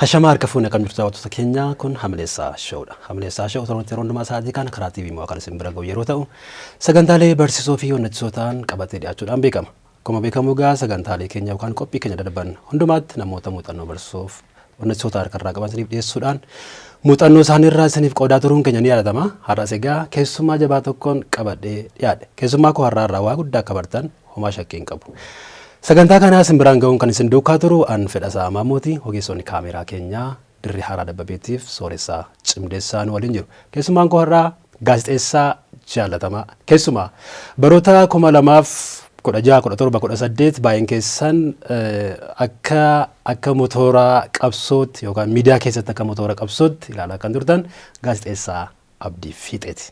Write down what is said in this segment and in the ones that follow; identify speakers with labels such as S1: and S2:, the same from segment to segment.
S1: Hashamar kafuuna kan jirtu ta'u Kenya kun Hamleessaa Showdha. Hamleessaa Show torbanatti yeroo hundumaa sa'aatii kana karaa TV moo kan isin bira ga'u yeroo ta'u sagantaalee barsiisoo fi honnachootaan qabatee dhiyaachuudhaan beekama. Akkuma beekamu gaa sagantaalee keenya yookaan qophii keenya daddabarban hundumaatti namoota muuxannoo barsiisuuf honnachoota harkarraa qaban isiniif dhiyeessuudhaan muuxannoo isaaniirraa isiniif qoodaa turuun keenya ni yaadatama. Har'as egaa keessummaa jabaa tokkoon qabadhee dhiyaadhe. Keessummaa koo har'aarraa waa guddaa akka bartan homaa shakkii hin qabu. Sagantaa kana isin biraan ga'uun kan isin duukaa turu an Fedhasaa Maamooti ogeessonni kaameeraa keenyaa dirri haaraa dabbabeetiif sooressaa cimdeessaa nu waliin jiru. Keessummaan koo har'aa gaazexeessaa jaalatamaa keessumaa baroota 2016, 17, 18 baay'een keessan akka motora qabsootti yookaan miidiyaa keessatti akka motora qabsootti ilaalaa kan turtan gaazexeessaa Abdii Fiixeeti.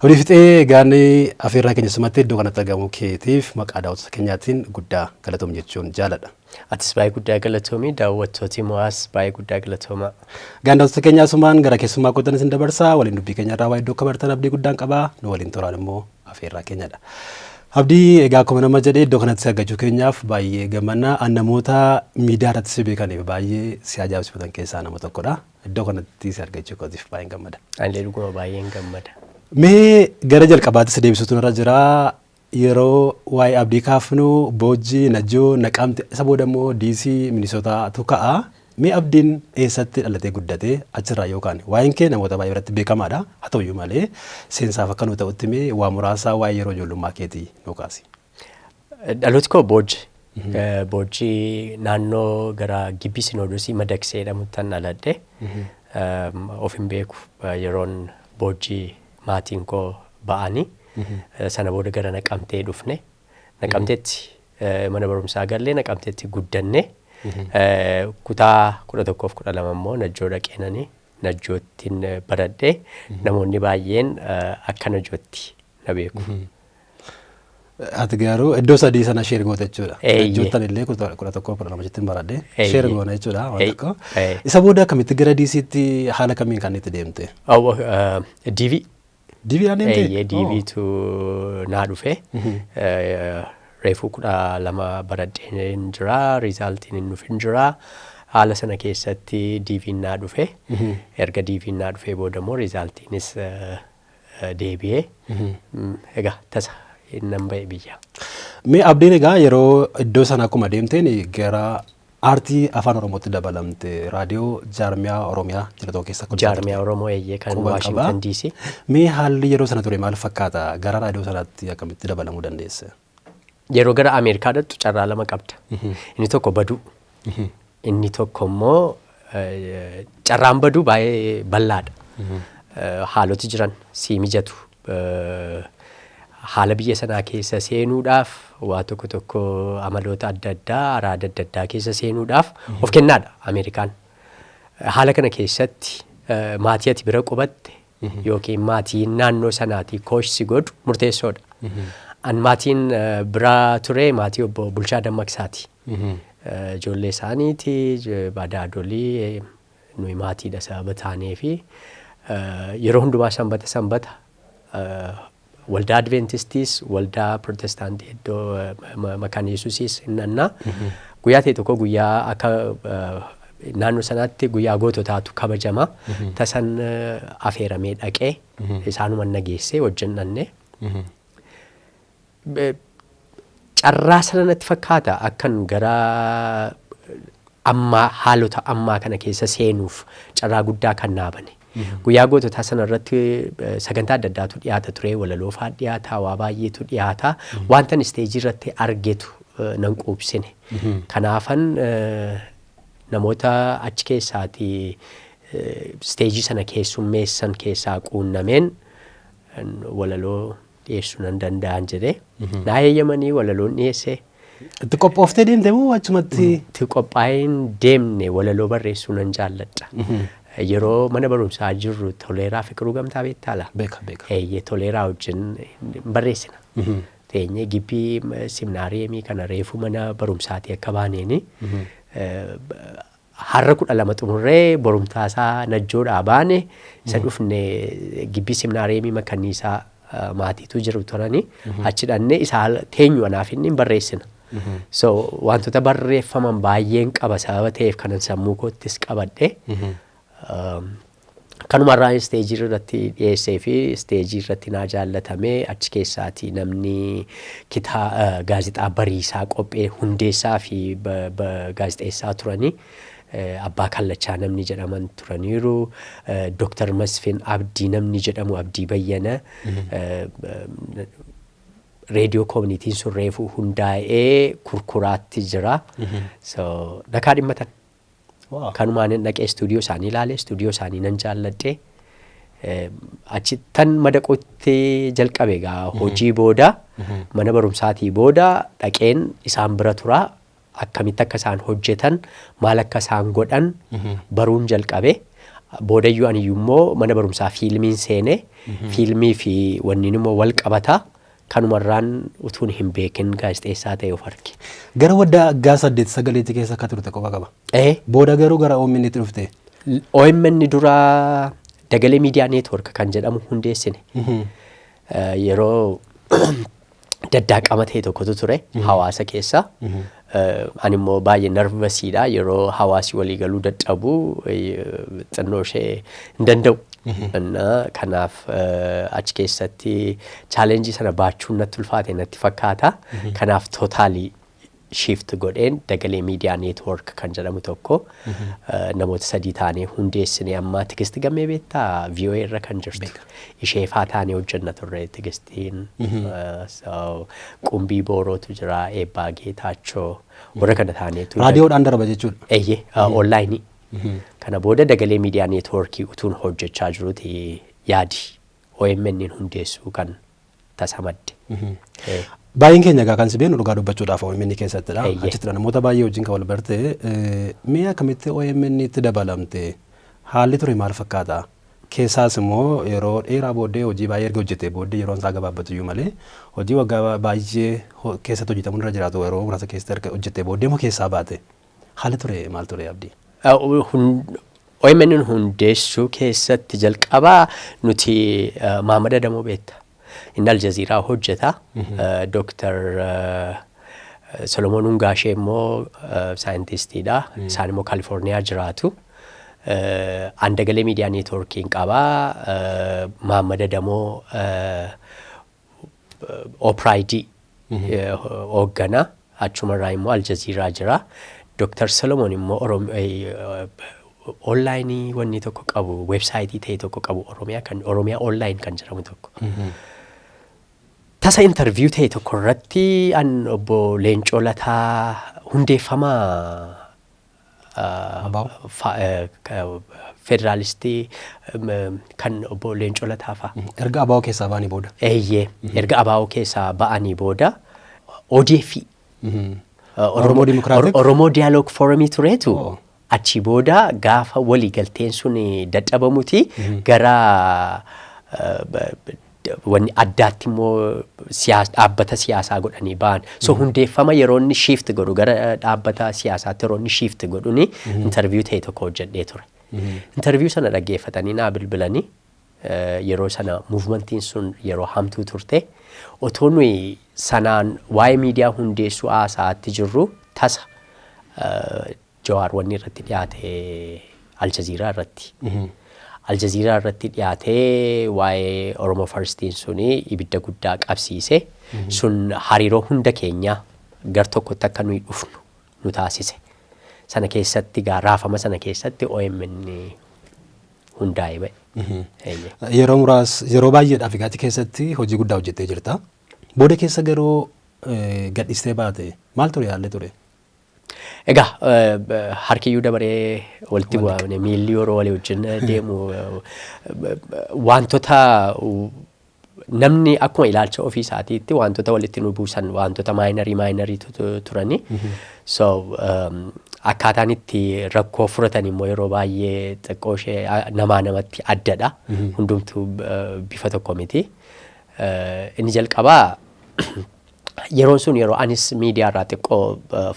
S1: Abdii Fiixee gaanii afeerraa keenya sumatti iddoo kanatti argamu keetiif maqaa daawwattoota keenyaatiin guddaa galatoom jechuun jaaladha.
S2: Atis baay'ee guddaa galatoomi daawwattooti mo'aas baay'ee guddaa galatooma.
S1: Daawwattoota keenyaa sumaan gara keessummaa kootan isin dabarsaa waliin dubbii keenyarraa waa iddoo akka bartan abdii guddaan qabaa nu waliin turaan immoo afeerraa keenyadha. Abdii egaa akkuma nama jedhee iddoo kanatti argachuu keenyaaf baay'ee gammanna an namoota miidiyaa irratti si beekaniif baay'ee si ajaa'ibsiifatan keessaa nama tokkodha. Iddoo kanatti si argachuu kootiif baay'een gammada.
S2: Ani dhuguma baay'een gammada.
S1: Mee gara jalqabaatti si deebisuutu irra jira yeroo waa'ee Abdii kaafnu Boojii, Najjoo, Naqamte isa booda immoo DC Minisootaatu ka'a. Mee Abdiin eessatti dhalatee guddatee achirraa yookaan waa'een kee namoota baay'ee biratti beekamaadha. Haa ta'uyyuu malee seensaaf akka nu ta'utti mee waa muraasaa waa'ee yeroo ijoollummaa keetii nu kaasi.
S2: Dhalooti koo Boojii. Boojii naannoo gara Gibbii Sinoodosii Madaksee jedhamuttan dhaladhe. Of hin beeku yeroon Boojii maatiin koo ba'anii sana booda gara Naqamtee dhufne. Naqamteetti mana barumsaa gallee Naqamteetti guddanne. Kutaa 11 fi 12 immoo Najjoo dhaqeenanii Najjoottiin baradhee namoonni baay'een akka Najjootti na beeku.
S1: Ati garuu iddoo sadii sana sheer goota jechuudha. Najjoottan illee 11 fi 12 jettiin baradhee sheer goona jechuudha waan tokko. Isa booda akkamitti gara DC'tti haala kamiin kan itti deemte?
S2: DV.
S1: DV aan deemte?
S2: DVtu naa dhufe. Reefuu 12 baradheen jira, riizaaltiin hin dhufin jira. Haala sana keessatti DV'n naa dhufe. Erga DV'n naa dhufee booda immoo riizaaltiinis deebi'ee. Egaa tasa nan ba'e biyya.
S1: Mee Abdiin egaa yeroo iddoo sana akkuma deemteen gara aartii afaan Oromootti dabalamte raadiyoo Jaarmiyaa Oromiyaa jedhamu keessa
S2: Jaarmiyaa Oromoo eeyyee kan Waashingtan DC.
S1: Mee haalli yeroo sana ture maal fakkaata? Gara raadiyoo sanaatti akkamitti dabalamuu dandeesse?
S2: Yeroo gara Ameerikaa dhattu carraa lama qabda. Inni tokko baduu. Inni tokko immoo carraan baduu baay'ee bal'aadha. Haaloti jiran sii mijatu. Haala biyya sanaa keessa seenuudhaaf waa tokko amaloota adda addaa araada adda addaa keessa seenuudhaaf of kennaadha Ameerikaan. Haala kana keessatti maatii ati bira qubatte yookiin maatiin naannoo sanaatii kooshsi godhu murteessoodha. An maatiin biraa ture maatii obbo Bulchaa Dammaqsaati. Ijoollee isaaniiti baada adolii nuyi maatiidha sababa taanee fi yeroo hundumaa sanbata waldaa Adventistiis waldaa Protestaantii iddoo Makaan Yesuusiis innannaa guyyaa ta'e tokko guyyaa akka naannoo sanaatti guyyaa goototaatu kabajama. Tasan afeeramee dhaqee isaanuma nageessee wajjin dhannee. Carraa sana natti fakkaata akkan gara ammaa haalota ammaa kana keessa seenuuf carraa guddaa kan naabane. Guyyaa goototaa sana irratti sagantaa adda addaatu dhiyaata ture, walaloofaa dhiyaata, waa baay'eetu dhiyaata. Wantan isteejii irratti argetu nan quubsine. Kanaafan namoota achi keessaati isteejii sana keessummeessan keessaa quunnameen walaloo dhiyeessuu nan danda'an jedhee. Naa eeyyamanii walaloon dhiyeesse.
S1: Itti qophooftee deemte moo achumatti?
S2: Itti qophaa'een deemne walaloo barreessuu nan jaalladha. Yeroo mana barumsaa jirru Toleeraa Fiqiruu Gamtaa beektaala?
S1: Beeka.
S2: Toleeraa wajjin barreessina. Teenyee gibbii seminaarii kana reefuu mana barumsaati akka baaneeni. Har'a 12 xumurree borumtaasaa Najjoodhaa baane isa dhufne gibbii seminaarii makanniisaa maatiitu jiru turani. Achi dhannee isa teenyu anaaf inni barreessina. So wantoota barreeffaman baay'een qaba sababa ta'eef kanan sammuu koottis qabadhe. Kanumarraa isteejii irratti dhiyeessee fi isteejii irratti naa jaallatamee achi keessaati namni gaazexaa bariisaa qophee hundeessaa fi gaazexeessaa turanii. Abbaa Kallachaa namni jedhaman turaniiru, Dr. Masfin Abdii namni jedhamu Abdii Bayyana, reediyoo koominitiin sun reefuu hundaa'ee kurkuraatti jira. So dhakaa dhimmatan. Kanumaan dhaqee istuudiyoo isaanii ilaalee istuudiyoo isaanii nan jaalladhe. Achittan madaquutti jalqabe egaa hojii booda mana barumsaatii booda dhaqeen isaan bira turaa. Akkamitti akka isaan hojjetan maal akka isaan godhan baruun jalqabe boodayyuu aniyyuu immoo mana barumsaa fiilmiin seene fiilmii fi wanniin immoo wal qabata kanumarraan utuun hin beekin gaazexeessaa ta'e of arge.
S1: Gara waggaa 8-9 keessa akka turte qofa qaba. Booda garuu gara OMN itti dhufte.
S2: OMN dura Dagalee Miidiyaa Neetwoork kan jedhamu hundeessine. Yeroo daddaaqama ta'e tokkotu ture hawaasa keessa. Ani immoo baay'ee nervasiidha yeroo hawaasi walii galuu dadhabu xinnoo ishee hin danda'u. Kanaaf achi keessatti chaalenjii sana baachuun natti ulfaate natti fakkaata. Kanaaf tootaalii shift godheen Dagalee Miidiyaa Neetwoork kan jedhamu tokko namoota 3 taanee hundeessine amma Tigisti Gammee beektaa VOA irra kan jirtu. Isheefaa taanee hojjenna turre Tigistiin. Qumbii Boorootu jira, Eebbaa Geetaachoo warra kana taaneetu.
S1: Raadiyoodhaan darba jechuudha.
S2: Eeyyee onlaayinii. Kana booda Dagalee Miidiyaa Neetwoorkii utuun hojjechaa jiruuti yaadi OMN hundeessuu kan tasa madde.
S1: Baay'een keenya egaa kan si beeknu dhugaa dubbachuudhaaf OMN keessattidha. Achittidha namoota baay'ee wajjin kan wal barte mi'a akkamitti OMN itti dabalamte haalli ture maal fakkaata? Keessaas immoo yeroo dheeraa booddee hojii baay'ee erga hojjete booddee yeroon isaa gabaabbatu iyyuu malee hojii waggaa baay'ee keessatti hojjetamu irra jiraatu yeroo muraasa keessatti erga hojjete booddee immoo keessaa baate haalli ture maal ture Abdii?
S2: OMN hundeessuu keessatti jalqabaa nuti Maamad Adamoo beekta. Inni Aljaziiraa hojjeta. Dr. Solomoon Hungaashee immoo saayintistiidha. Isaan immoo Kaalifoorniyaa jiraatu. An Dagalee Miidiyaa Neetwoorkiin qabaa. Maamad Adamoo Oopiraayidii hoogganaa. Achumarraa immoo Aljaziiraa jira. Dr. Solomoon immoo onlaayinii wanni tokko qabu weebsaayitii ta'e tokko qabu Oromiyaa onlaayin kan jedhamu tokko. Tasa interviyuu ta'e tokko irratti an obbo Leencoo Lataa hundeeffamaa federaalistii kan obbo Leencoo Lataa fa'a.
S1: Erga ABO keessaa ba'anii booda.
S2: Eeyyee erga ABO keessaa ba'anii booda ODF Oromoo Dialoog Foorumii tureetu achi booda gaafa walii galteen sun dadhabamuti gara wanni addaatti immoo dhaabbata siyaasaa godhanii ba'an. So hundeeffama yeroo inni shift godhu gara dhaabbata siyaasaatti yeroo inni shift godhuni interviyuu ta'e tokko hojjedhee ture. Interviyuu sana dhaggeeffatanii naa bilbilanii yeroo sana muuvimentiin sun yeroo hamtuu turte otoo nuyi sanaan waa'ee miidiyaa hundeessuu haasaatti jirru tasa Jawaar wanni irratti dhiyaate Aljaziiraa irratti. Aljaziiraa irratti dhiyaatee waa'ee Oromoo Farstiin suni ibidda guddaa qabsiise. Sun hariiroo hunda keenya gar tokkotti akka nuyi dhufnu nu taasise. Sana keessatti raafama sana keessatti OMN hundaa'e ba'e.
S1: Yeroo baay'eedhaaf egaa keessatti hojii guddaa hojjettee jirta. Booda keessa garuu gadhiistee baate maal ture yaallee ture?
S2: Egaa harkiyyuu dabaree walitti bu'amne miilli yeroo walii wajjin deemu wantoota namni akkuma ilaalcha ofii isaatiitti wantoota walitti nu buusan wantoota maayinarii turani. So akkaataan itti rakkoo furatan immoo yeroo baay'ee xiqqoo ishee namatti addadha. Hundumtuu bifa tokko miti. Inni jalqabaa yeroon sun yeroo anis miidiyaa irraa xiqqoo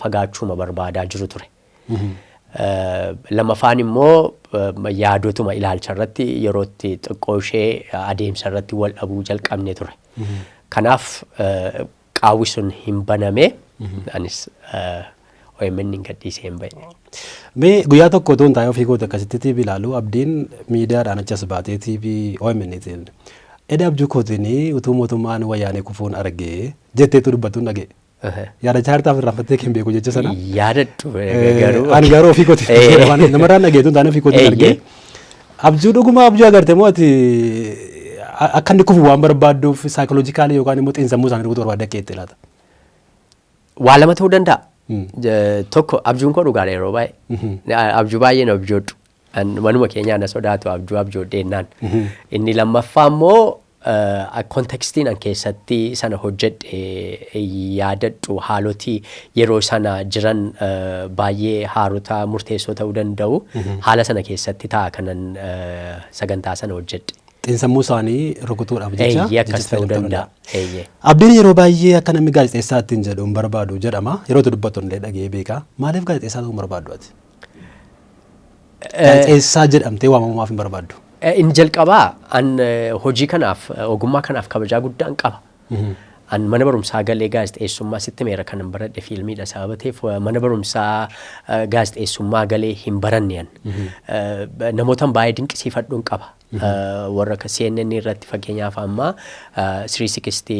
S2: fagaachuuma barbaadaa jiru ture. Lamaffaan immoo yaadotuma ilaalcha irratti yerootti xiqqoo ishee adeemsa irratti wal dhabuu jalqabne ture. Kanaaf qaawwi sun hin baname Anis OMN hin gadhiisee hin bahe.
S1: Mee guyyaa tokko otoo hin taane ofii kootii akkasitti TV ilaalu abdiin miidiyaadhaan achas baatee TV OMN'tiin. Edda abjuu kootiin utuu mootummaan wayyaanee kufuun argee jetteetu dubbattuun dhagee. Yaada chaartaaf irraanfattee kan beeku jecha sana.
S2: Yaadadhu garuu.
S1: Ani garuu ofii kootii namarraan dhageetu hin taane ofii kootiin argee. Abjuu dhuguma abjuu agartee moo ati akka inni kufu waan barbaadduuf saayikoloojikaalii yookaan immoo xiinsammuu isaanii rukutu barbaadde akka itti laata.
S2: Waa lama ta'uu danda'a. Tokko abjuun koo dhugaadha yeroo baay'ee. Abjuu baay'een abjoodhu. Manuma keenyaa na sodaatu abjoodheennaan. Inni lammaffaa immoo kontekstiin an keessatti sana hojjedhe yaadadhu haaloti yeroo sana jiran baay'ee haarota murteessoo ta'uu danda'u. Haala sana keessatti ta'a kanan sagantaa sana hojjedhe.
S1: Xiinsammuu isaanii rukutuudhaaf jecha.
S2: Akkas ta'uu danda'a.
S1: Abdiin yeroo baay'ee akka namni gaazexeessaa ittiin jedhu hin barbaadu jedhama. Yeroo dubbattu illee dhagee beeka. Maaliif gaazexeessaa ta'uu hin barbaaddu ati? Gaazexeessaa jedhamtee waamamumaaf hin barbaaddu.
S2: Inni jalqabaa an hojii kanaaf ogummaa kanaaf kabajaa guddaan qaba. An mana barumsaa galee gaazexeessummaa sitti meera kanan baradhe fiilmiidha sababa ta'eef mana barumsaa gaazexeessummaa galee hin baranne an. Namootan baay'ee dinqisiifadhuun qaba. Warra akka CNN irratti fakkeenyaaf amma 360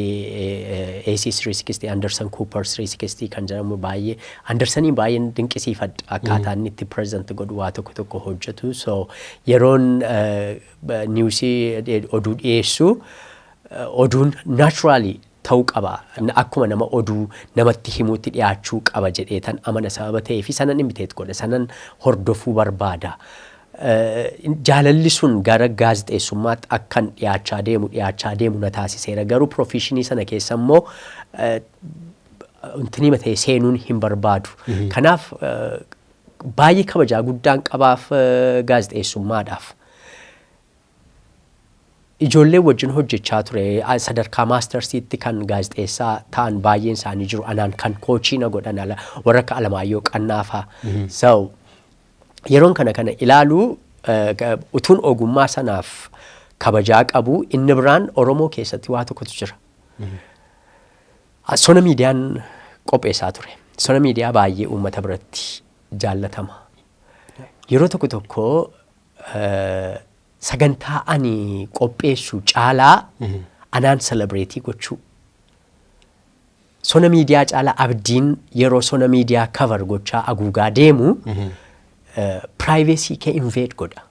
S2: AC 360 Anderson Cooper 360 kan jedhamu baay'ee Andersoniin baay'een dinqisiifadha akkaataa inni itti present godhu waa tokko hojjetu. So yeroon niwusii oduu dhiyeessu oduun naturally ta'uu qaba. Akkuma nama oduu namatti himuutti dhiyaachuu qaba jedheetan amana sababa ta'eef sanan imiteet godhe sanan hordofuu barbaada. Jaalalli sun gara gaazexeessummaatti akkan dhiyaachaa deemu na taasiseera. Garuu profeshinii sana keessa immoo wanti matee seenuun hin barbaadu. Kanaaf baay'ee kabajaa guddaan qabaaf gaazexeessummaadhaaf. Ijoollee wajjin hojjechaa ture sadarkaa maastarsiitti kan gaazexeessaa ta'an baay'een isaanii jiru. Anaan kan koochii na godhan warra akka Alamaayyoo Qannaafaa. So yeroon kana ilaalu utuun ogummaa sanaaf kabajaa qabu inni biraan Oromoo keessatti waa tokkotu jira. Sona miidiyaan qopheessaa ture. Sona miidiyaa baay'ee uummata biratti jaallatama. Yeroo tokko sagantaa ani qopheessu caalaa anaan celebritii gochuu. Sona miidiyaa caalaa abdiin yeroo sona miidiyaa cover gochaa aguugaa deemu privacy kee invade godha.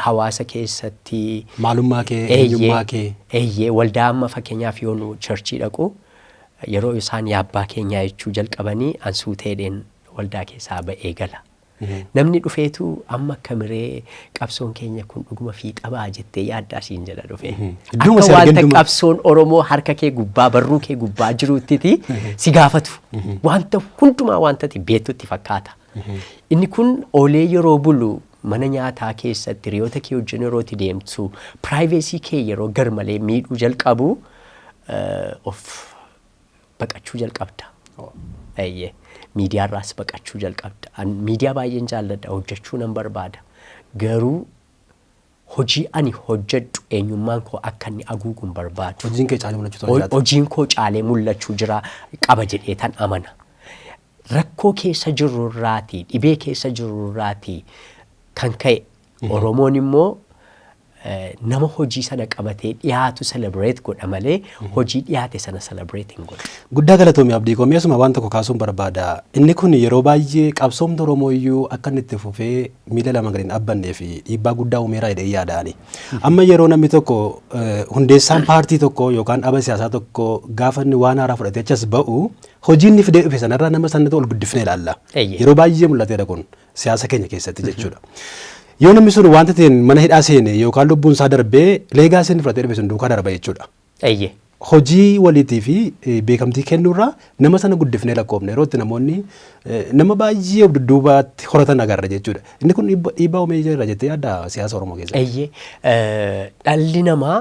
S2: Hawaasa keessatti
S1: maalummaa kee eenyummaa kee
S2: waldaa amma fakkeenyaaf yoo nu churchii dhaqu yeroo isaan yaabbaa keenyaa jechuu jalqabanii ansuuteedheen waldaa keessaa ba'ee gala. Namni dhufeetu amma kamiree qabsoon keenya kun dhuguma fiixabaa jettee yaaddaa siin jedha dhufe. Akka wanta qabsoon Oromoo harka kee gubbaa barruu kee gubbaa jiruuttiti si gaafatu. Wanta hundumaa wantati beektutti fakkaata. Inni kun oolee yeroo bulu mana nyaataa keessatti hiriyoota kee wajjin yeroo itti deemtu privacy kee yeroo garmalee miidhuu jalqabu of baqachuu jalqabda. Miidiyaarraas baqachuu jalqabda. Miidiyaa baay'een jaalladha hojjechuu nan barbaada. Garuu hojii ani hojjedhu eenyummaan koo akka inni aguuguun barbaadu. Hojiin koo caalee mul'achuu jira qaba jedheetan amana. Rakkoo keessa jirurraatii dhibee keessa jirurraatii kan ka'e Oromoon immoo nama hojii sana qabatee dhiyaatu celebrate godha malee hojii dhiyaate sana celebrate hin godhu.
S1: Guddaa galatoomii abdii koo meesuma waan tokko kaasuun barbaada. Inni kun yeroo baay'ee qabsoomni Oromoo iyyuu akka inni itti fufee miila lama gadi hin dhaabbannee fi dhiibbaa guddaa uumeera jedhee yaadaani. Amma yeroo namni tokko hundeessaan paartii tokko yookaan dhaaba siyaasaa tokko gaafa inni waan haaraa fudhatee achas ba'u hojiin inni fidee dhufe sanarraa nama sanatti ol guddifnee ilaalla. Yeroo baay'ee mul'ateedha kun siyaasa keenya keessatti jechuudha. Yoo namni sun wanta ta'een mana hidhaa seene yookaan lubbuun isaa darbee leegaasiin fudhatee dhufe sun duukaa darba jechuudha. Hojii waliitii fi beekamtii kennuurraa nama sana guddifnee lakkoofne yeroo itti namoonni nama baay'ee of dudduubaatti horatan agarra jechuudha. Inni kun dhiibbaa uumee jira jettee yaadda siyaasa Oromoo keessatti.
S2: Dhalli namaa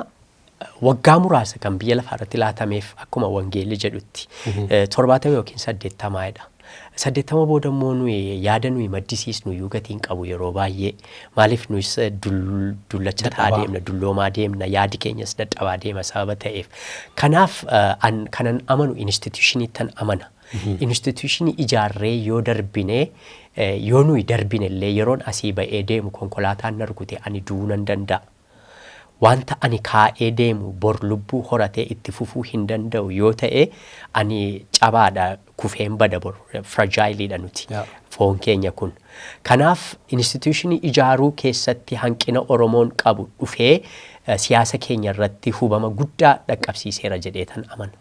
S2: waggaa muraasa kan biyya lafaa irratti laatameef akkuma wangeelli jedhutti 70 yookiin 80dha. saddeettama booda immoo nuyi yaada nuyi maddisiisnu iyyuu gatiin qabu yeroo baay'ee maaliif nuyis dullacha taa deemna dulloomaa deemna yaadi keenyas dadhabaa deema sababa ta'eef kanaaf kanan amanu institutionittan amana institutionii ijaarree yoo darbine yoo nuyi darbine illee yeroon asii ba'ee deemu konkolaataan narkute ani du'uu nan danda'a. Wanta ani kaa'ee deemu bor lubbuu horatee itti fufuu hin danda'u yoo ta'e ani cabaadha kufeen bada bor fragile nuti foon keenya kun. Kanaaf institutionii ijaaruu keessatti hanqina Oromoon qabu dhufee siyaasa keenya irratti hubama guddaa dhaqqabsiiseera jedheetan amana.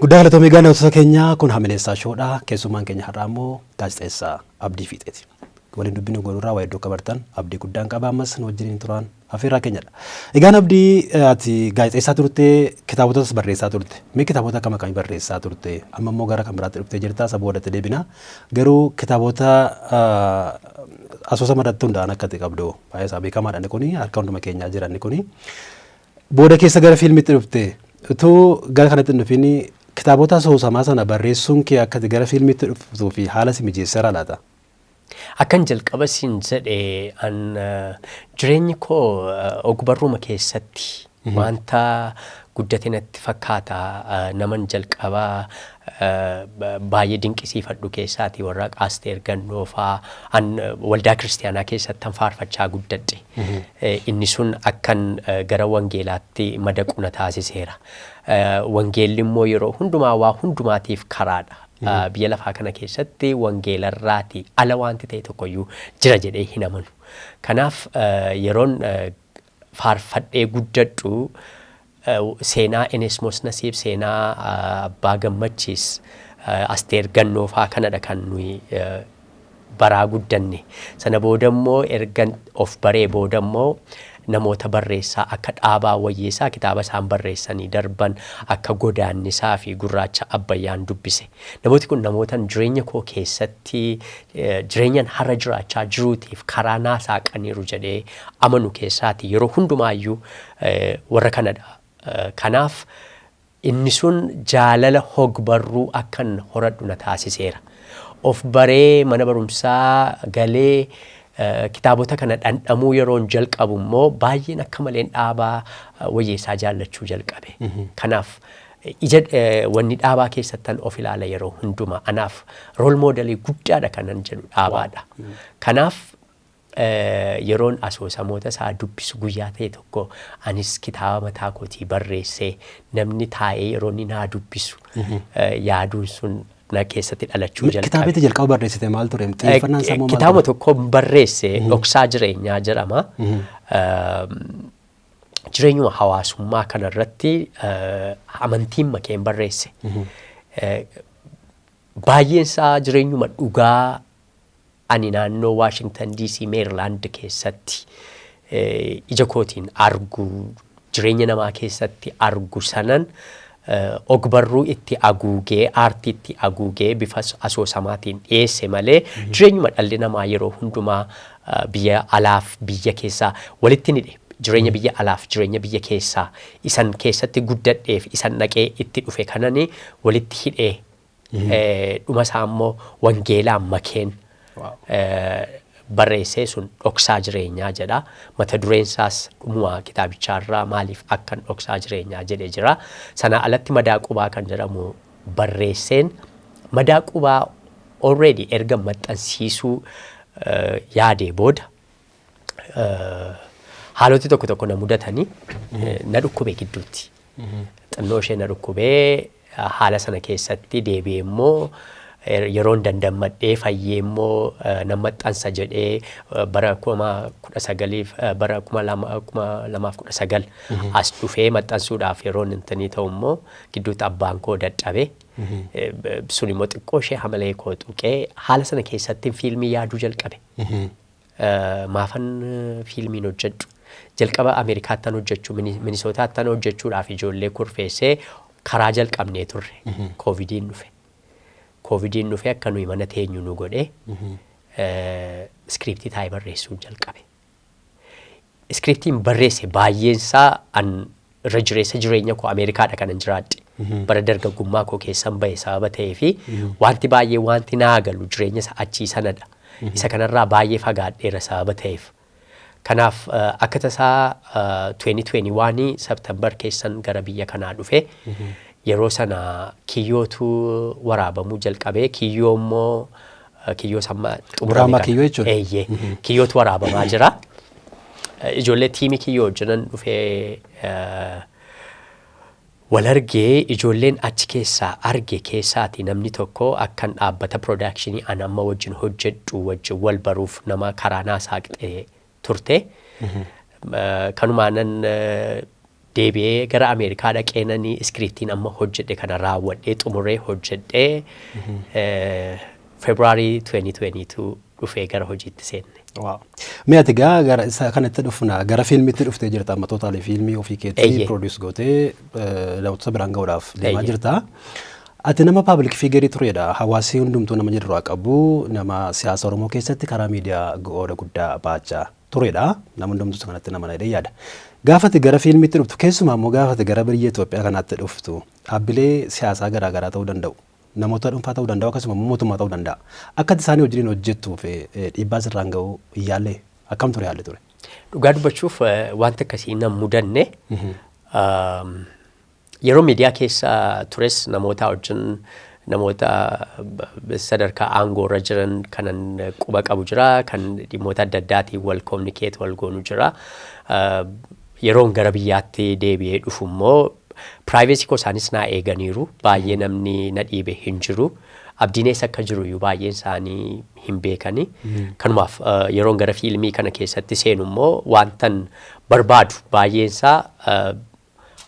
S1: Guddaa galatoomii gaanota keenya kun Hamileessaa Shoodhaa keessummaan keenya har'aa immoo gaazexeessaa Abdii Fiixeeti. Waliin dubbinu godhuurraa waa iddoo qabartan abdii guddaan qaba ammas nu wajjin turaan afeerraa keenyadha. Egaan Abdii ati gaazexeessaa turte kitaabotas barreessaa turte. Mee kitaabota akkam akkamii barreessaa turte? Amma immoo gara kan biraatti dhuftee jirta saba boodatti deebina. Garuu kitaabota asoosama irratti hundaa'an akka ta'e qabdu baay'ee isaa beekamaadha inni kuni harka hunduma keenyaa jira inni kuni. Booda keessa gara fiilmiitti dhufte utuu gara kanatti hin dhufin kitaabota asoosamaa sana barreessuun kee akka gara fiilmiitti dhuftuu fi haala si mijeesseera laata?
S2: Akkan jalqaba siin jedhe an jireenyi koo ogbarruma keessatti wanta guddate natti fakkaata naman jalqabaa baay'ee dinqisiifadhu keessaati warra Aasteer Gannoo faa an waldaa kiristaanaa keessatti faarfachaa guddadhe. Inni sun akkan gara wangeelaatti madaqu na taasiseera. Wangeelli immoo yeroo hundumaa waa hundumaatiif karaadha. Biyya lafaa kana keessatti wangeelarraati ala wanti ta'e tokkoyyuu jira jedhee hin amanu. Kanaaf yeroon faarfadhee guddadhu seenaa Enesmoos Nasiib seenaa Abbaa Gammachiis Asteer Gannoo faa kanadha kan nuyi baraa guddanne. Sana booda immoo ergan of baree booda immoo namoota barreessaa akka Dhaabaa Wayyeessaa kitaaba isaan barreessanii darban akka Godaannisaa fi Gurraacha Abbayyaan dubbise. Namooti kun namootan jireenya koo keessatti jireenyan har'a jiraachaa jiruutiif karaa naa saaqaniiru jedhee amanu keessaati yeroo hundumaayyuu warra kanadha. Kanaaf inni sun jaalala hogbarruu akkan horadhu na taasiseera. Of baree mana barumsaa galee kitaabota kana dhandhamuu yeroon jalqabu immoo baay'een akka maleen Dhaabaa Wayyeessaa jaallachuu jalqabe. Kanaaf wanni Dhaabaa keessattan of ilaala yeroo hundumaa anaaf rool moodelii guddaadha kanan jedhu Dhaabaadha. Kanaaf yeroon asoosamoota isaa dubbisu guyyaa ta'e tokko anis kitaaba mataa kootii barreessee namni taa'ee yeroo inni naa dubbisu yaaduun sun na keessatti dhalachuu jalqabe.
S1: Kitaabota jalqaba barreessite maal ture? Xiyyeeffannaan sammuu maal ture?
S2: Kitaaba tokko barreesse dhoksaa jireenyaa jedhama. Jireenyuma hawaasummaa kanarratti amantiin makeen barreesse. Baay'een isaa jireenyuma dhugaa ani naannoo Washington DC Maryland keessatti ija kootiin argu jireenya namaa keessatti argu sanan ogbarruu itti aguugee aartii itti aguugee bifa asoosamaatiin dhiyeesse malee jireenyuma dhalli namaa yeroo hundumaa biyya alaaf biyya keessaa walitti nidhe. Jireenya biyya alaaf jireenya biyya keessaa isan keessatti guddadheef isan naqee itti dhufe kanani walitti hidhee dhuma isaa immoo wangeelaan makeen barreessee sun dhoksaa jireenyaa jedha. Mata dureen isaas dhumumaa kitaabichaarraa maaliif akkan dhoksaa jireenyaa jedhee jira. Sana alatti madaa qubaa kan jedhamu barreesseen madaa qubaa already erga maxxansiisuu yaadee booda haaloti tokko tokko na mudatanii na dhukkube gidduutti. Xinnoo ishee na dhukkubee haala sana keessatti deebi'ee immoo yeroon dandammadhee fayyee immoo na maxxansa jedhee bara 2019 bara 2019 as dhufee maxxansuudhaaf yeroon intanii ta'u immoo gidduutti abbaan koo dadhabee sun immoo xiqqoo ishee hamalee koo tuqee haala sana keessatti fiilmii yaaduu jalqabe. Maafan fiilmiin hojjedhu jalqaba Ameerikaattan hojjechuu Minisootaattan hojjechuudhaaf ijoollee kurfeessee karaa jalqabnee turre. Koovidiin dhufe. Koovidiin dhufe akka nuyi mana teenyu nu godhee iskiriiptii taa'ee barreessuu jalqabe. Iskiriiptiin barreesse baay'een isaa an irra jireessa jireenya koo Ameerikaadha kanan jiraadhe. bara dargaggummaa koo keessan bahe sababa ta'ee fi wanti baay'ee wanti naa galu jireenya isaa achii sanadha. Isa kanarraa baay'ee fagaadheera sababa ta'eef. Kanaaf akka tasaa 2021 September keessan gara biyya kanaa dhufe yeroo sana kiyyootu waraabamuu jalqabee kiyyoo immoo kiyyoo samma
S1: xumurama kiyyoo jechuudha.
S2: Eeyyee kiyyootu waraabamaa jira. Ijoollee tiimii kiyyoo wajjinan dhufee wal argee ijoolleen achi keessaa arge keessaati namni tokko akkan dhaabbata production an amma wajjin hojjedhu wajjin wal baruuf nama karaa naa saaqxee turte. Kanumaanan deebi'ee gara Ameerikaa dhaqeenanii iskiriiptiin amma hojjedhe kana raawwadhee xumuree hojjedhee February 2022 dhufee gara hojiitti seenne.
S1: Wow. Mee ati gaa gara isa kanatti dhufna gara fiilmiitti dhuftee jirta amma tootaalii fiilmii ofii keetti produce gootee daawwattoota biraan ga'uudhaaf deemaa jirta. Ati nama public figure turedha. Hawaasni hundumtuu nama jedhu qabu nama siyaasa Oromoo keessatti karaa miidiyaa qooda guddaa baachaa turedha. Nama hundumtuu kanatti nama na yaada. Gaafati gara fiilmiitti dhuftu keessumaa immoo gaafati gara biyya Itoophiyaa kanaatti dhuftu dhaabbilee siyaasaa garaa garaa ta'uu danda'u. Namoota dhuunfaa ta'uu danda'u akkasumas mootummaa ta'uu danda'a. Akka isaanii wajjin hojjettuu fi dhiibbaa sirraan ga'uu yaalle akkam ture haalli ture?
S2: Dhugaa dubbachuuf wanta akkasii nan mudanne yeroo miidiyaa keessa tures namoota wajjin namoota sadarkaa aangoorra jiran kanan quba qabu jira kan dhimmoota adda addaatiin wal communicate wal goonu jira. Yeroon gara biyyaatti deebi'ee dhufu immoo privacy ko isaanis naa eeganiiru baay'ee namni na dhiibe hin jiru abdiinees akka jiru iyyuu baay'een isaanii hin beekani. Kanumaaf yeroon gara fiilmii kana keessatti seenu immoo wantan barbaadu baay'een isaa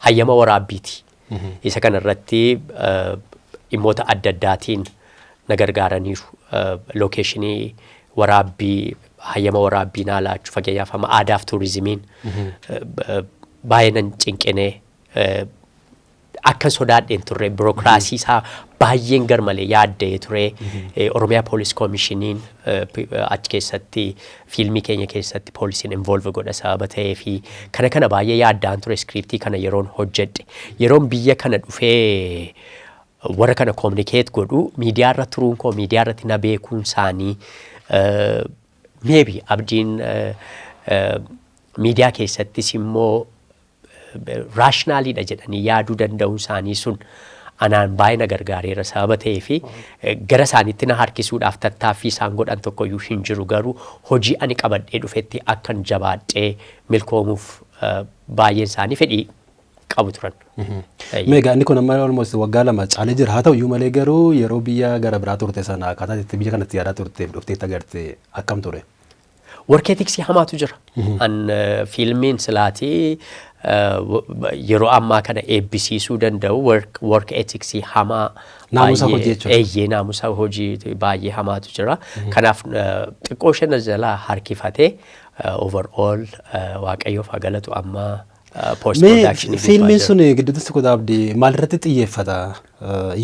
S2: hayyama waraabbiiti. Isa kanarratti dhimmoota adda addaatiin na gargaaraniiru. Lokeeshinii waraabbii hayyama waraabbii naa laachuu fakkeenyaaf amma aadaa fi tuurizimiin baay'ee nan cinqinee akka sodaadheen turre birookiraasii isaa baay'een garmalee yaaddee ture. Oromiyaa Police Commissioniin achi keessatti fiilmii keenya keessatti poolisiin involve godha sababa ta'ee fi kana baay'ee yaaddaan ture iskiriiptii kana yeroon hojjedhe. Yeroon biyya kana dhufee warra kana communicate godhu miidiyaa irra turuun koo miidiyaa irratti na beekuun isaanii maybe abdiin miidiyaa keessattis immoo raashinaaliidha jedhanii yaaduu danda'uun isaanii sun anaan baay'ee na gargaareera sababa ta'ee fi gara isaaniitti na harkisuudhaaf tattaaffii isaan godhan tokkoyyuu hin jiru garuu hojii ani qabadhee dhufetti akkan jabaadhee milkoomuuf baay'een isaanii fedhii qabu turan.
S1: Meegaa inni kun amma almost waggaa lama caalee jira haa ta'u iyyuu malee garuu yeroo biyya gara biraa turte sana akkaataa itti biyya kanatti yaadaa turteef dhufteetti agarte akkam ture?
S2: Work ethics hamaatu jira. An fiilmiin silaatii yeroo ammaa kana eebbisiisuu danda'u work ethics hamaa
S1: naamusa hojii jechuudha.
S2: Eeyyee naamusa hojii baay'ee hamaatu jira. Kanaaf xiqqoo isheen jalaa harkifatee overall waaqayyoof haa galatu amma post production.
S1: Fiilmiin sun gidduutti tokko abdii maalirratti xiyyeeffata?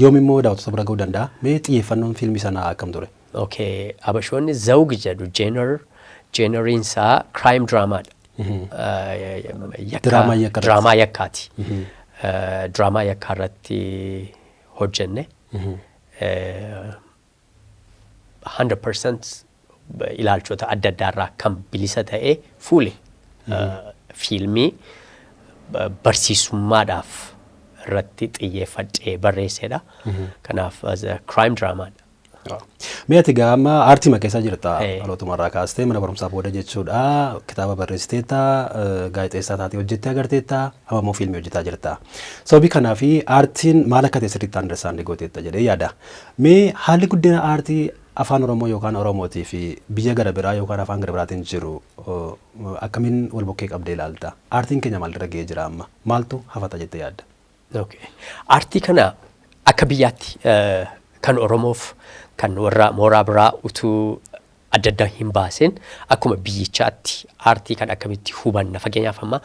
S1: Yoom immoo daawwattoota bira ga'uu danda'a? Mee xiyyeeffannoon fiilmii sanaa akkam ture?
S2: Okay, abashoonni zawgi jedhu generiin isaa crime drama dha. Draamaa yakkaati. Draamaa yakkaa irratti hojjenne 100% ilaalchota adda addaarraa kan bilisa ta'e fuule fiilmii barsiisummaadhaaf irratti xiyyeeffadhee barreessedha. Kanaaf crime drama dha.
S1: Mee ati gaama aartii keessa jirta dhalootumarraa kaastee mana barumsaa booda jechuudha kitaaba barreessiteetta gaazexeessaa taatee hojjettee agarteetta amma immoo fiilmii hojjetaa jirta. Sababii kanaaf aartiin maal akka ta'e sirriitti andarsaandii gooteetta jedhee yaada. Mee haalli guddina aartii afaan Oromoo yookaan Oromootii fi biyya gara biraa yookaan afaan gara biraatiin jiru akkamiin wal bukkee qabdee ilaalta? Aartiin keenya maalirra ga'ee jira amma? Maaltu hafata jettee yaadda?
S2: Aartii kana akka biyyaatti kan Oromoof kan warra mooraa biraa utuu adda addaa hin baasin akkuma biyyichaatti aartii kan akkamitti hubanna fakkeenyaaf amma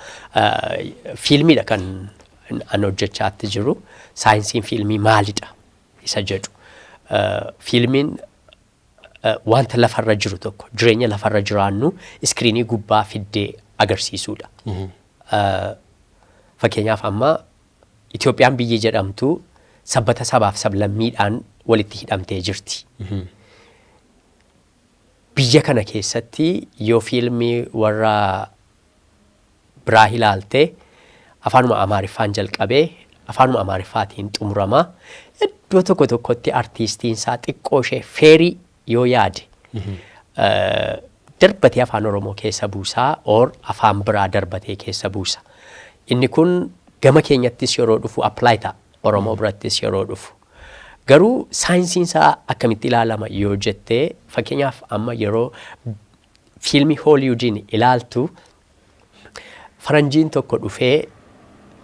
S2: fiilmiidha kan an hojjechaatti jiru saayinsiin fiilmii maalidha isa jedhu fiilmiin wanta lafarra jiru tokko jireenya lafarra jiraannu iskiriinii gubbaa fiddee agarsiisuudha. Fakkeenyaaf amma Itoophiyaan biyya jedhamtu sabbata sabaaf sablammiidhaan walitti hidhamtee jirti. Biyya kana keessatti yoo fiilmii warra biraa ilaalte afaanuma Amaariffaan jalqabee afaanuma Amaariffaatiin xumurama. Iddoo tokko tokkotti artiistiin isaa xiqqoo ishee feerii yoo yaade darbatee afaan Oromoo keessa buusaa or afaan biraa darbatee keessa buusa. Inni kun gama keenyattis yeroo dhufu apply ta'a Oromoo birattis yeroo dhufu. Garuu saayinsiin isaa akkamitti ilaalama yoo jettee fakkeenyaaf amma yeroo fiilmii Hooliwudiin ilaaltu faranjiin tokko dhufee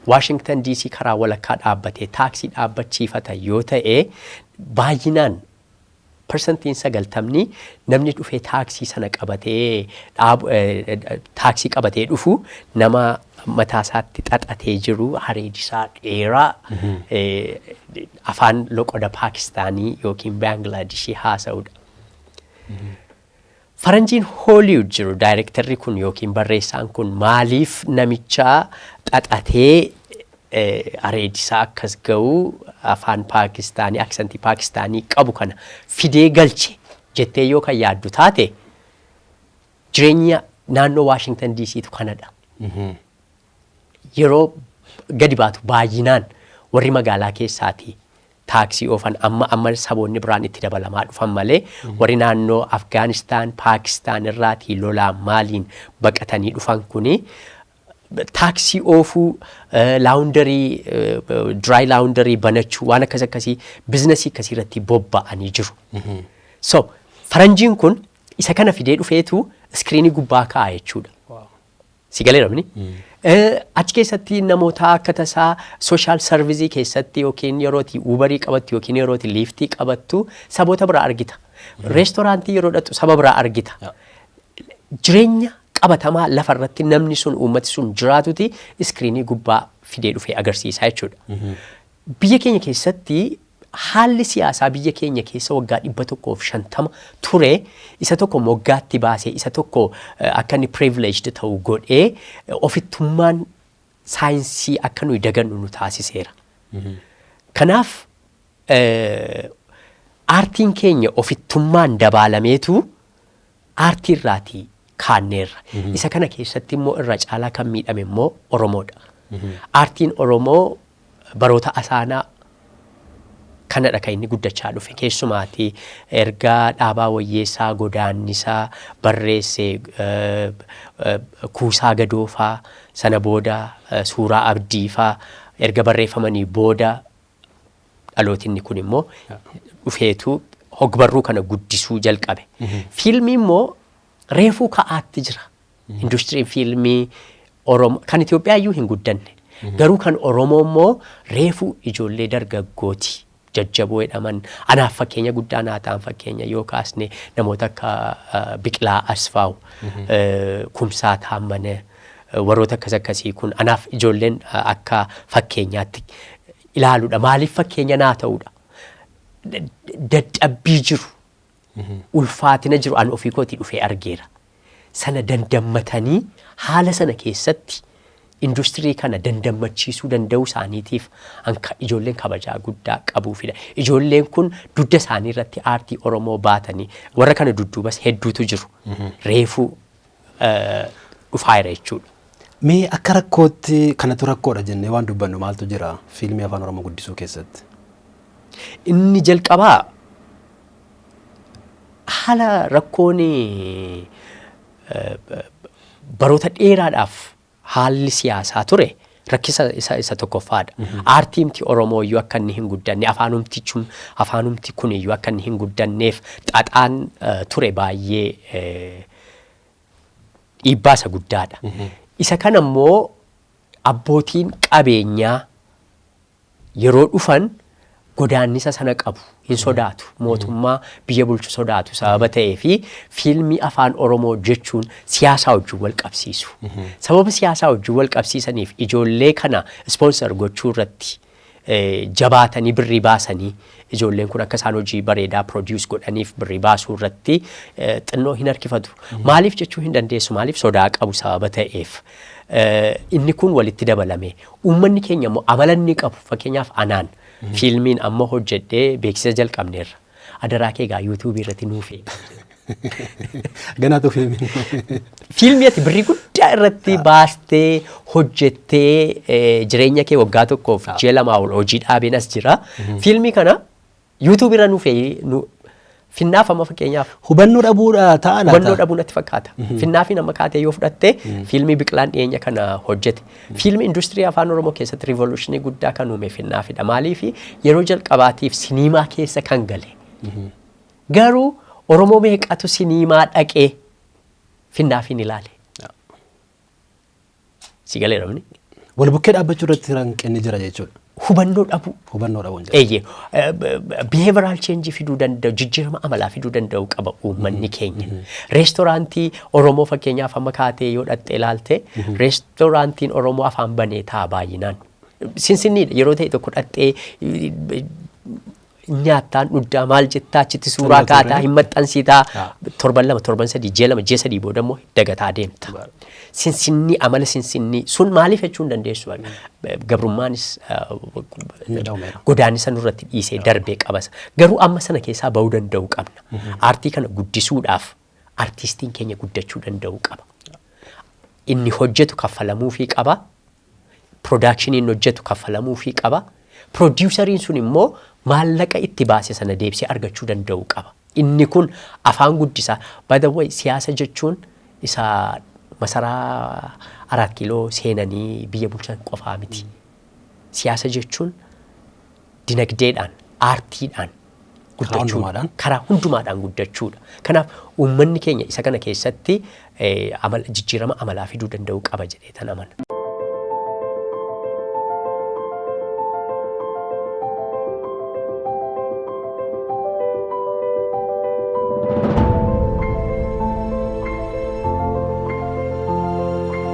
S2: Washington DC karaa walakkaa dhaabbatee taaksii dhaabbachiifata yoo ta'e baay'inaan persentiin 90 namni dhufee taaksii sana qabatee taaksii qabatee dhufu nama mataasaatti xaxatee jiru hareedisaa dheeraa afaan loqoda Paakistaanii yookiin Baanglaadeshii haasa'udha. Faranjiin Hooliwud jiru daayirektarri kun yookiin barreessaan kun maaliif namicha xaxatee hareedisaa akkas ga'u afaan Paakistaanii aksantii Paakistaanii qabu kana fidee galche jettee yoo kan yaaddu taate jireenya naannoo Washington DCtu kanadha. Yeroo gadi baatu baay'inaan warri magaalaa keessaati taaksii oofan amma saboonni biraan itti dabalamaa dhufan malee warri naannoo Afgaanistaan Paakistaan irraatii lolaan maaliin baqatanii dhufan kuni taaksii oofuu laawundarii dry laawundarii banachuu waan akkasii biizinasii akkasii irratti bobba'anii jiru. So faranjiin kun isa kana fidee dhufeetu iskiriinii gubbaa kaa'a jechuudha. Si galee dhabni? Achi keessatti namoota akka tasaa sooshaal sarvizii keessatti yookiin yerootii uubarii qabattu yookiin yerootii liiftii qabattu saboota biraa argita. Reestooraantii yeroo dhaqxu saba biraa argita. Jireenya qabatamaa lafarratti namni sun uummati sun jiraatuti iskiriinii gubbaa fidee dhufee agarsiisaa jechuudha. Biyya keenya keessatti haalli siyaasaa biyya keenya keessa waggaa 150 ture isa tokko moggaatti baasee isa tokko akka inni privileged ta'u godhee ofittummaan saayinsii akka nuyi dagannu nu taasiseera. Kanaaf aartiin keenya ofittummaan dabaalameetu aartii irraatii kaanneerra. Isa kana keessatti immoo irra caalaa kan miidhame immoo Oromoodha. Aartiin Oromoo baroota asaanaa kanadha kan inni guddachaa dhufe keessumaati ergaa Dhaabaa Wayyeessaa Godaannisaa barreessee Kuusaa Gadoofaa sana booda Suuraa Abdiifaa erga barreeffamanii booda dhalootinni kun immoo dhufeetu hogbarruu kana guddisuu jalqabe. Fiilmii immoo reefuu ka'aatti jira. Industiriin fiilmii Oromoo kan Itoophiyaa iyyuu hin guddanne. Garuu kan Oromoo immoo reefuu ijoollee dargaggooti. Jajjaboo jedhaman anaaf fakkeenya guddaa naa ta'an fakkeenya yoo kaasne namoota akka Biqilaa Asfaaw, Kumsaa Taammanee warroota akkasii kun anaaf ijoolleen akka fakkeenyaatti ilaaluudha. Maaliif fakkeenya naa ta'uudha? Dadhabbii jiru, ulfaatina jiru an ofii kootii dhufee argeera. Sana dandammatanii haala sana keessatti industirii kana dandammachiisuu danda'uu isaaniitiif anka ijoolleen kabajaa guddaa qabuufidha. Ijoolleen kun dugda isaanii irratti aartii Oromoo baatanii warra kana dudduubas hedduutu jiru. Reefuu dhufaa jira jechuudha.
S1: Mee akka rakkootti kanatu rakkoodha jennee waan dubbannu maaltu jira fiilmii afaan Oromoo guddisuu keessatti?
S2: Inni jalqabaa haala rakkoon baroota dheeraadhaaf haalli siyaasaa ture rakkisa isa tokkoffaadha. Aartiimti Oromoo iyyuu akka inni hin guddanne afaanumti kun iyyuu akka inni hin guddanneef xaxaan ture baay'ee dhiibbaa isa guddaadha. Isa kana immoo abbootiin qabeenyaa yeroo dhufan godaannisa sana qabu hin sodaatu. Mootummaa biyya bulchu sodaatu sababa ta'ee fi fiilmii afaan Oromoo jechuun siyaasaa wajjin wal qabsiisu. Sababa siyaasaa wajjin wal qabsiisaniif ijoollee kana ispoonsar gochuu irratti jabaatanii birrii baasanii ijoolleen kun akka isaan hojii bareedaa produce godhaniif birrii baasuu irratti xinnoo hin harkifatu. Maaliif jechuu hin dandeessu maaliif sodaa qabu sababa ta'eef. inni kun walitti dabalame uummanni keenya immoo amala inni qabu fakkeenyaaf anaan fiilmiin amma hojjedhee beeksisa jalqabneerra adaraa kee gaa yuutuubii irratti nuufee
S1: Ganaatu fiilmii.
S2: fiilmii ati birrii guddaa irratti baastee hojjettee jireenya kee waggaa tokkoof ji'a lamaa ol hojii dhaabeen as jira fiilmii kana yuutuubii irra nuufee finnaaf amma fakkeenyaaf
S1: Hubannoo dhabuudha ta'a laata?
S2: hubannoo dhabuu natti fakkaata. Finnaafiin amma kaatee yoo fudhatte fiilmii biqilaan dhiyeenya kana hojjete. Fiilmii industirii afaan Oromoo keessatti riivoluushinii guddaa kan uume finnaafidha. Maaliif yeroo jalqabaatiif siniimaa keessa kan gale. Garuu Oromoo meeqatu siniimaa dhaqee finnaafiin ilaale. Si galee dhabni?
S1: Wal bukkee dhaabbachuu irratti hanqinni jira jechuudha.
S2: Hubannoo dhabuu.
S1: Hubannoo dhabuun jira.
S2: Eeyyee behavioral change fiduu danda'u jijjiirama amalaa fiduu danda'u qaba uummanni keenya. Reestooraantii Oromoo fakkeenyaaf amma kaatee yoo dhattee ilaalte reestooraantiin Oromoo afaan banee ta'a baay'inaan. Sinsinniidha yeroo ta'e tokko dhattee nyaattaan dhuddaa maal jettaa achitti suuraa kaataa hin maxxansiitaa torban lama torban sadii ji'a sadii booda immoo dagataa deemta. Sinsinnii amala sinsinnii sun maaliif jechuu hin dandeessu gabrummaanis godaannisa nurratti dhiisee darbee qabasa. Garuu amma sana keessaa bahuu danda'u qabna. Aartii kana guddisuudhaaf aartistiin keenya guddachuu danda'u qaba. Inni hojjetu kaffalamuufii qaba. Piroodaakshiniin hojjetu kaffalamuufii qaba. Piroodyuusariin sun immoo maallaqa itti baase sana deebisee argachuu danda'u qaba. Inni kun afaan guddisaa. By the way siyaasa jechuun isa masaraa 4 kiiloo seenanii biyya bulchan qofaa miti. Siyaasa jechuun dinagdeedhaan, aartiidhaan guddachuudha. Karaa hundumaadhaan guddachuudha. Kanaaf uummanni keenya isa kana keessatti jijjiirama amalaa fiduu danda'u qaba jedhee tan amana.